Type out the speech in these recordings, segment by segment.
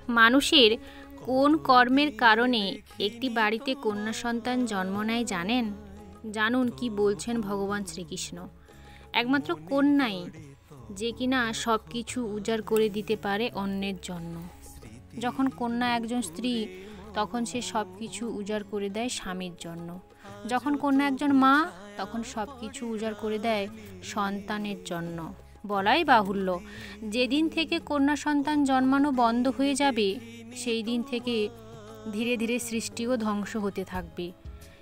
মানুষের কোন কর্মের কারণে একটি বাড়িতে কন্যা সন্তান জন্ম নেয় জানেন? জানুন কি বলছেন ভগবান শ্রীকৃষ্ণ। একমাত্র কন্যাই যে কিনা সব কিছু উজাড় করে দিতে পারে অন্যের জন্য। যখন কন্যা একজন স্ত্রী, তখন সে সব কিছু উজাড় করে দেয় স্বামীর জন্য। যখন কন্যা একজন মা, তখন সব কিছু উজাড় করে দেয় সন্তানের জন্য। বলাই বাহুল্য, যেদিন থেকে কন্যা সন্তান জন্মানো বন্ধ হয়ে যাবে, সেই দিন থেকে ধীরে ধীরে সৃষ্টিও ধ্বংস হতে থাকবে।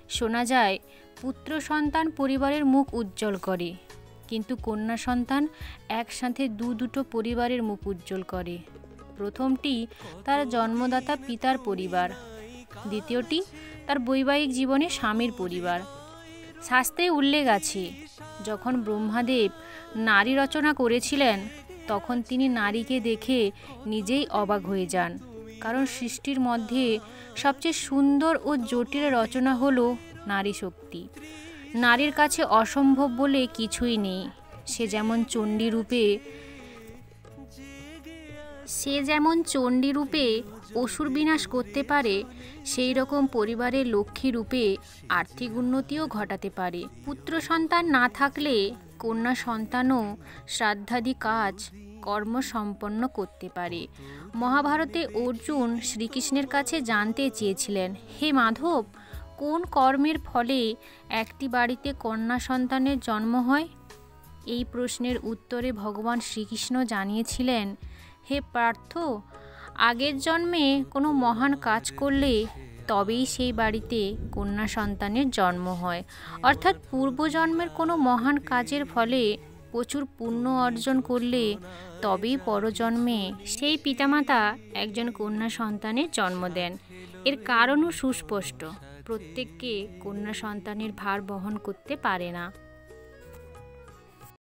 শোনা যায়, পুত্র সন্তান পরিবারের মুখ উজ্জ্বল করে, কিন্তু কন্যা সন্তান একসাথে দুটো পরিবারের মুখ উজ্জ্বল করে। প্রথমটি তার জন্মদাতা পিতার পরিবার, দ্বিতীয়টি তার বৈবাহিক জীবনে স্বামীর পরিবার। শাস্ত্রে উল্লেখ আছে, যখন ব্রহ্মাদেব নারী রচনা করেছিলেন, তখন তিনি নারীকে দেখে নিজেই অবাক হয়ে যান। কারণ সৃষ্টির মধ্যে সবচেয়ে সুন্দর ও জটিল রচনা হলো নারী শক্তি। নারীর কাছে অসম্ভব বলে কিছুই নেই। সে যেমন চণ্ডী রূপে অসুর বিনাশ করতে পারে, সেই রকম পরিবারের লক্ষ্মী রূপে আর্থিক উন্নতিও ঘটাতে পারে। পুত্র সন্তান না থাকলে কন্যা সন্তানও শ্রাদ্ধাদি কাজ কর্ম সম্পন্ন করতে পারে। মহাভারতে অর্জুন শ্রীকৃষ্ণের কাছে জানতে চেয়েছিলেন, হে মাধব, কোন কর্মের ফলে একটি বাড়িতে কন্যা সন্তানের জন্ম হয়? এই প্রশ্নের উত্তরে ভগবান শ্রীকৃষ্ণ জানিয়েছিলেন, হে পার্থ, আগের জন্মে কোনো মহান কাজ করলে তবেই সেই বাড়িতে কন্যা সন্তানের জন্ম হয়। অর্থাৎ পূর্বজন্মের কোনো মহান কাজের ফলে প্রচুর পুণ্য অর্জন করলে তবেই পরজন্মে সেই পিতামাতা একজন কন্যা সন্তানের জন্ম দেন। এর কারণও সুস্পষ্ট, প্রত্যেককে কন্যা সন্তানের ভার বহন করতে পারে না।